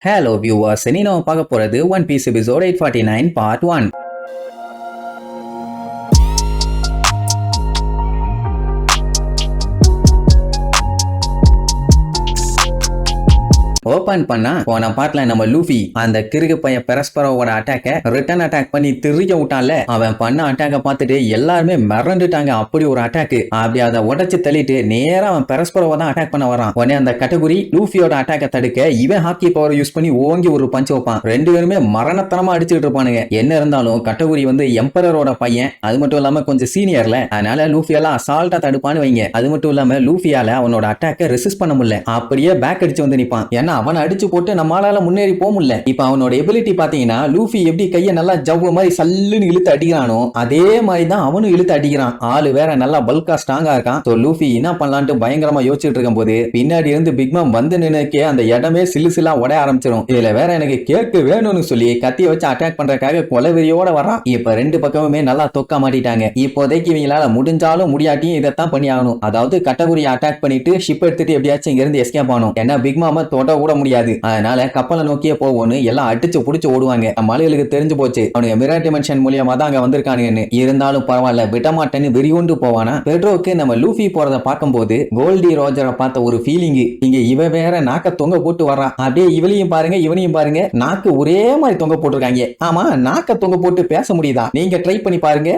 Hello viewers, இனி நம்ம பார்க்க போறது One Piece episode 849 part 1. Open பண்ணா போன பாட்டுல நம்ம லூஃபி அந்த கிறுக்கு பையன் பெரஸ்பரோட அட்டாக்க ரிட்டர்ன் அட்டாக் பண்ணி திருக்க விட்டான்ல. அவன் பண்ண அட்டாக்க பார்த்துட்டு எல்லாருமே மிரண்டுட்டாங்க. அப்படி ஒரு அட்டாக். அப்படி அதை உடைச்சு தள்ளிட்டு நேரா அவன் பெரஸ்பரோவை தான் அட்டாக் பண்ண வரான். உடனே அந்த கேட்டகரி லூஃபியோட அட்டாக்க தடுக்க இவன் ஹாக்கி பவர் யூஸ் பண்ணி ஓங்கி ஒரு பஞ்ச் வைப்பான். ரெண்டு பேருமே மரணத்தனமா அடிச்சுட்டு இருப்பானுங்க. என்ன இருந்தாலும் கேட்டகரி வந்து எம்பரரோட பையன், அது மட்டும் இல்லாம கொஞ்சம் சீனியர்ல, அதனால லூஃபியெல்லாம் அசால்ட்டா தடுப்பான்னு வைங்க. அது மட்டும் இல்லாம லூஃபியால அவனோட அட்டாக்க ரெசிஸ்ட் பண்ண முடியல. அப்படியே பேக் அடிச்சு வந்து நிப்பான். ஏன்னா அவனை அடிச்சு போட்டு நம்மளால முன்னேறி போக முடியல. இப்ப அவனோட எபிலிட்டி பாத்தீங்கன்னா லூஃபி எப்படி கைய நல்லா ஜவ்வு மாதிரி சல்லுன்னு இழுத்து அடிக்கிறானோ அதே மாதிரி தான் அவனும் இழுத்து அடிக்கிறான். ஆளு வேற நல்லா பல்கா ஸ்ட்ராங்கா இருக்கான். சோ லூஃபி என்ன பண்ணலான்ட்டு பயங்கரமா யோசிச்சுட்டு இருக்கும் போது பின்னாடி இருந்து பிக்மாம் வந்து நினைக்க அந்த இடமே சில்லு சில்லா உடைய ஆரம்பிச்சிடும். இதுல வேற எனக்கு கேக்கு வேணும்னு சொல்லி கத்திய வச்சு அட்டாக் பண்றதுக்காக கொலவெறியோட வரான். இப்ப ரெண்டு பக்கமுமே நல்லா தொக்கா மாட்டிட்டாங்க. இப்போதைக்கு இவங்களால முடிஞ்சாலும் முடியாட்டியும் இதைத்தான் பண்ணி ஆகணும். அதாவது கேட்டகரியை அட்டாக் பண்ணிட்டு ஷிப் எடுத்துட்டு எப்படியாச்சும் இங்க இருந்து எஸ்கேப் ஆகணும். ஏன்னா பிக்மாம தொட கூட முடியாது. அதனால கப்பலை நோக்கியே போவோன்னு எல்லாம் அடிச்சு புடிச்சு ஓடுவாங்க. மலைகளுக்கு தெரிஞ்சு போச்சு அவனுக்கு மிரர் டிமென்ஷன் மூலியமா தான் அங்க வந்திருக்கானுங்கன்னு. இருந்தாலும் பரவாயில்ல விடமாட்டேன்னு வெறியொண்டு போவானா. பெட்ரோக்கு நம்ம லூஃபி போறத பார்க்கும்போது கோல்டி ரோஜரை பார்த்த ஒரு ஃபீலிங். இங்க இவ வேற நாக்க தொங்க போட்டு வர்றான். அப்படியே இவளையும் பாருங்க இவனையும் பாருங்க, நாக்கு ஒரே மாதிரி தொங்க போட்டுருக்காங்க. ஆமா, நாக்க தொங்க போட்டு பேச முடியுதா? நீங்க ட்ரை பண்ணி பாருங்க.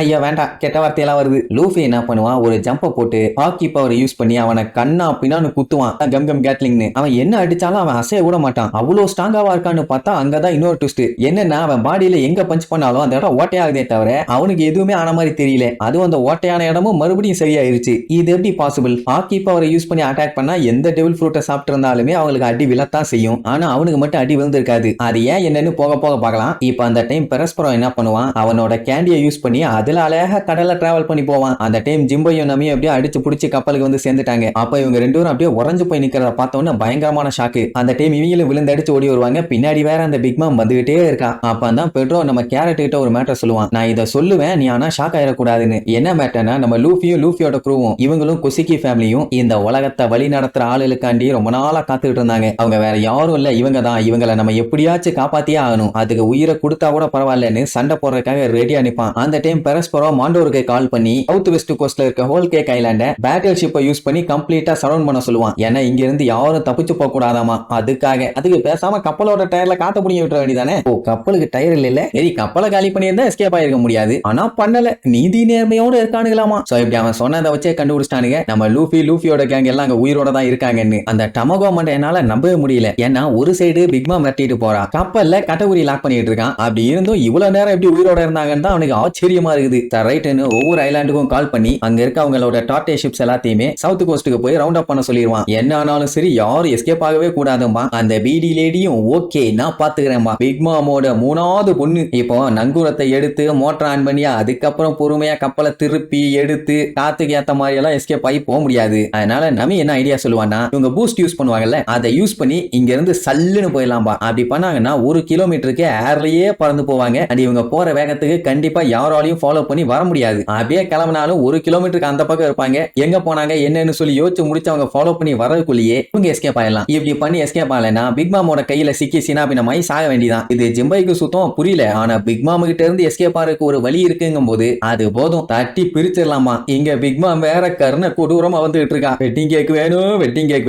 ஐயா வேண்டாம், கெட்ட வார்த்தையெல்லாம் வருது. லூஃபி என்ன பண்ணுவான், ஒரு ஜம்ப போட்டு ஹாக்கி பவர் யூஸ் பண்ணி அவனை கண்ணா பின்னான்னு குத்துவான். Come come Gatling. அவன் என்ன அடிச்சாலும் அவன் அசைய கூட மாட்டான். அவ்வளவு ஸ்ட்ராங்காவா இருக்கான்னு பார்த்தா அங்கதான் இன்னொரு ட்விஸ்ட். என்னன்னா அவன் பாடியில எங்க பஞ்ச் பண்ணாலும் அந்த இடம் ஓட்டையாகுதே தவிர அவனுக்கு எதுவுமே ஆன மாதிரி தெரியல. அதுவும் அந்த ஓட்டையான இடமும் மறுபடியும் சரியாயிருச்சு. இது எப்படி பாசிபிள்? ஹாக்கி பவரை யூஸ் பண்ணி அட்டாக் பண்ணா எந்த டெவில் ஃப்ரூட்டை சாப்பிட்டு இருந்தாலுமே அவங்களுக்கு அடி விழத்தான் செய்யும். ஆனா அவனுக்கு மட்டும் அடி விழுந்திருக்காது. அது ஏன் என்னன்னு போக போக பார்க்கலாம். இப்ப அந்த டைம் பெரஸ்பரம் என்ன பண்ணுவான், அவனோட கேண்டியை யூஸ் பண்ணி அதுல அழகா கடல்ல டிராவல் பண்ணி போவான். அந்த டைம் ஜிம்பையும் நம்பியும் அப்படியே அடிச்சு புடிச்சு கப்பலுக்கு வந்து சேர்ந்துட்டாங்க. அப்ப இவங்க ரெண்டு பேரும் அப்படியே உறைஞ்சு போய் நிக்கிறத பார்த்தோன்னு பயங்கரமான ஷாக்கு. அந்த டைம் இவங்களும் விழுந்தடிச்சு ஓடி வருவாங்க. பின்னாடி வேற அந்த பிக்மாம் வந்துகிட்டே இருக்கா. அப்பதான் பெட்ரோ நம்ம கேரட் கிட்ட ஒரு மேட்டர் சொல்லுவான். நான் இதை சொல்லுவேன், நீ ஆனா ஷாக் ஆயிடக்கூடாதுன்னு. என்ன மேட்டர்னா நம்ம லூஃபியும் லூஃபியோட க்ரூவும் இவங்களும் குசிக்கி ஃபேமிலியும் இந்த உலகத்தை வழி நடத்துற ஆளுக்காண்டி ரொம்ப நாளா காத்துக்கிட்டு இருந்தாங்க. அவங்க வேற யாரும் இல்ல, இவங்க தான். இவங்களை நம்ம எப்படியாச்சும் காப்பாத்தியே ஆகணும். அதுக்கு உயிரை கொடுத்தா கூட பரவாயில்லன்னு சண்டை போடுறதுக்காக ரெடியா நிப்பான். அந்த டைம் பெரஸ்பரோ மாண்டோருக்கு கால் பண்ணி சவுத் வெஸ்ட் கோஸ்ட்ல இருக்க ஹோல் கேக் ஐலாண்ட பேட்டில் ஷிப்பை யூஸ் பண்ணி கம்ப்ளீட்டா சரவுண்ட் பண்ண சொல்லுவான். ஏன்னா இங்க இருந்து யாரும் தப்பிச்சு போக கூடாதாமா. அதுக்கு பேசாம கப்பலோட டயர்ல காத்த புடிங்க விட்டுற வேண்டியதானே. ஓ, கப்பலுக்கு டயர் இல்ல. சரி, கப்பலை காலி பண்ணியிருந்தா எஸ்கேப் ஆயிருக்க முடியாது. ஆனா பண்ணல, நீதி நேர்மையோட இருக்கானுங்களாமா. சோ இப்படி அவன் சொன்னதை வச்சே கண்டுபிடிச்சிட்டானுங்க நம்ம லூஃபியோட கேங் எல்லாம் அங்க உயிரோட தான் இருக்காங்கன்னு. அந்த டமகோ மண்டை என்னால நம்பவே முடியல. ஏன்னா ஒரு சைடு பிக்மா மிரட்டிட்டு போறா, கப்பல்ல கேட்டகரி லாக் பண்ணிட்டு இருக்கான். அப்படி இருந்தும் இவ்வளவு நேரம் எப்படி உயிரோட இருந்தாங்கன்னு தான் அவனுக்கு ஆச்சரியமா இருக்குது. ரைட்னு ஒவ்வொரு ஐலாண்டுக்கும் கால் பண்ணி அங்க இருக்க அவங்களோட டார்டே ஷிப்ஸ் எல்லாத்தையுமே சவுத் கோஸ்ட்டுக்கு போய் ரவுண்ட் அப் பண்ண சொல்லிடுவான். என்ன ஆனாலும் சரி யாரும் எஸ்கேப் ஆகவே கூடாதும்பா. அந்த பிடி லேடியும் ஓகே நான் பாத்துக்கிறேன்பா. பிக்மாமோட மூணாவது பொண்ணு இப்போ நங்கூரத்தை எடுத்து மோட்டர் ஆன் பண்ணி அதுக்கப்புறம் பொறுமையா கப்பலை திருப்பி எடுத்து காத்துக்கு ஏத்த மாதிரி எல்லாம் எஸ்கேப் ஆகி போக முடியாது. அதனால நம்ம என்ன ஐடியா சொல்லுவான்னா, இவங்க பூஸ்ட் யூஸ் பண்ணுவாங்கல்ல, அதை யூஸ் பண்ணி இங்க இருந்து சல்லுன்னு போயிடலாம்பா. அப்படி பண்ணாங்கன்னா 1 கிலோமீட்டருக்கு ஏர்லயே பறந்து போவாங்க. அண்ட் இவங்க போற வேகத்துக்கு கண்டிப்பா யாராலையும் ஃபாலோ பண்ணி வர முடியாது. அப்படியே கிளம்பினாலும் 1 கிலோமீட்டருக்கு அந்த பக்கம் இருப்பாங்க. எங்க போனாங்க என்னன்னு சொல்லி யோசிச்சு முடிச்சு அவங்க ஃபாலோ பண்ணி வரதுக்குள்ளேயே இவங்க எஸ்கேப் ஆயிடலாம். இப்படி பண்ணி எஸ்கேப் ஆகலைன்னா பிக்மாமோட கையில சிக்கி சினாபினமாய் சாக வேண்டியதான். இது ஜிம்பைக்கு சுத்தம் புரியல. ஆனா பிக்மாம் கிட்ட இருந்து எஸ்கேப் ஆகிறதுக்கு ஒரு வழி இருக்குங்கும் போது அது போதும், தட்டி பிரிச்சிடலாமா. இங்க பிக்மாம் வேற கருண கொடூரமா வந்துட்டு இருக்கான். வெட்டிங் கேக்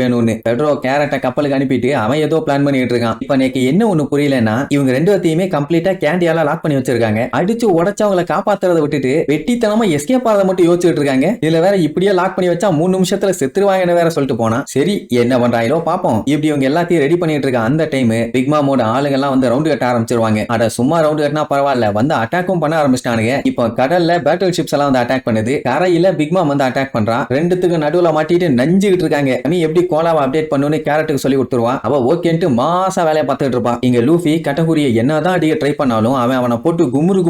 வேணும்னு பெட்ரோ கேரட்டை கப்பலுக்கு அனுப்பிட்டு அவன் ஏதோ பிளான் பண்ணிட்டு இருக்கான். இப்ப எனக்கு என்ன ஒண்ணு புரியலன்னா, இவங்க ரெண்டு பேத்தையுமே கம்ப்ளீட்டா கேண்டியால லாக் பண்ணி வச்சிருக்காங்க. அடிச்சு உடைச்சவங்களை காப்பாத்துறதை விட்டுட்டு வெட்டித்தனமா எஸ்கேப் ஆகிறத மட்டும் யோசிச்சுட்டு இருக்காங்க. இதுல வேற இப்படியே லாக் பண்ணி வச்சா 3 நிமிஷத்துல செத்துருவாங்கன்னு வேற சொல்லிட்டு போனா. சரி என்ன பண்றாங்களோ பாப்போம். இப்படி இவங்க எல்லாத்தையும் ரெடி பண்ணிட்டு இருக்க அந்த டைம் பிக்மாமோட ஆளுங்க எல்லாம் வந்து ரவுண்ட் கட்ட ஆரம்பிச்சிருவாங்க. அட சும்மா ரவுண்ட் கட்டினா பரவாயில்ல, வந்து அட்டாக்கும் பண்ண ஆரம்பிச்சிட்டானுங்க. இப்போ கடல்ல பேட்டில் ஷிப்ஸ் எல்லாம் வந்து அட்டாக் பண்ணுது. கரையில பிக்மாம் வந்து அட்டாக் பண்றான். ரெண்டுத்துக்கு நடுவுல மாட்டிட்டு நஞ்சுகிட்டு இருக்காங்க. நீ எப்படி கோலாவை அப்டேட் பண்ணுன்னு கேரட்டுக்கு சொல்லி கொடுத்துருவான். அவ ஓகேன்ட்டு மாசா வேலையை பார்த்துட்டு இருப்பான். இங்க லூஃபி கேட்டகரியை என்னதான் அடிக்க ட்ரை பண்ணாலும் அவனை போட்டு குமுறு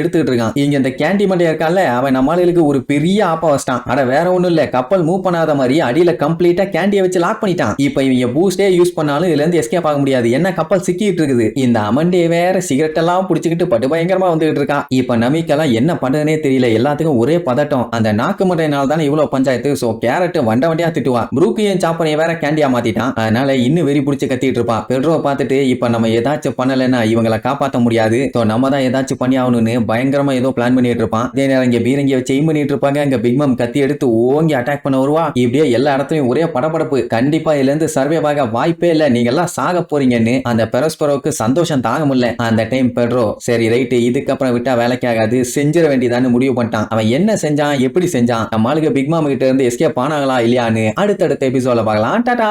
எடுத்துக்கிட்டு இருக்கான். இங்க இந்த கேண்டி மண்டையா இருக்கான்ல, அவன் நம்மளுக்கு ஒரு பெரிய ஆப்பா வச்சிட்டான். அட வேற ஒண்ணும் இல்ல, கப்பல் மூவ் பண்ணாத மாதிரி அடியில கம்ப்ளீட்டா கம்ப்ளீட்டா கேண்டியை வச்சு லாக் பண்ணிட்டான். இப்ப இவங்க பூஸ்டே யூஸ் பண்ணாலும் இதுல இருந்து எஸ்கேப் ஆக முடியாது. என்ன கப்பல் சிக்கிட்டு இருக்குது. இந்த அமண்டே வேற சிகரெட் எல்லாம் புடிச்சுக்கிட்டு படு பயங்கரமா வந்துகிட்டு இருக்கான். இப்ப நமக்கெல்லாம் என்ன பண்றதுனே தெரியல. எல்லாத்துக்கும் ஒரே பதட்டம். அந்த நாக்கு மட்டையினால தானே இவ்வளவு பஞ்சாயத்து. சோ கேரட் வண்டியா திட்டுவா. ப்ரூக்கையும் சாப்பனையும் வேற கேண்டியா மாத்திட்டான். அதனால இன்னும் வெறி பிடிச்சு கத்திட்டு இருப்பான். பெட்ரோ பார்த்துட்டு இப்ப நம்ம ஏதாச்சும் பண்ணலன்னா இவங்களை காப்பாற்ற முடியாது. நம்ம தான் ஏதாச்சும் பண்ணி ஆகணும்னு பயங்கரமா ஏதோ பிளான் பண்ணிட்டு இருப்பான். இதே நேரம் இங்க பீரங்கிய வச்சு எய்ம் பண்ணிட்டு இருப்பாங்க. இங்க பிக் மம் கத்தி எடுத்து ஓங்கி அட்டாக் பண்ண வருவா. இப்படியே எல்லா இடத்துலயும் ஒரே படபடப்பு. கண்டிப்பா இதுல இருந்து சர்வே ஆக வாய்ப்பே இல்ல, நீங்க எல்லாம் சாக போறீங்கன்னு அந்த பெரோஸ்பரோவுக்கு சந்தோஷம் தாங்க முடியல. அந்த டைம் பெட்ரோ சரி ரைட்டு, இதுக்கப்புறம் விட்டா வேலைக்கு ஆகாது, செஞ்சிட வேண்டியதான்னு முடிவு பண்ணிட்டான். அவன் என்ன செஞ்சான், எப்படி செஞ்சான், நம்ம ஆளுங்க பிக் மாம் கிட்ட இருந்து எஸ்கேப் ஆனாங்களா இல்லையான்னு அடுத்தடுத்த எபிசோட்ல பார்க்கலாம். டாடா.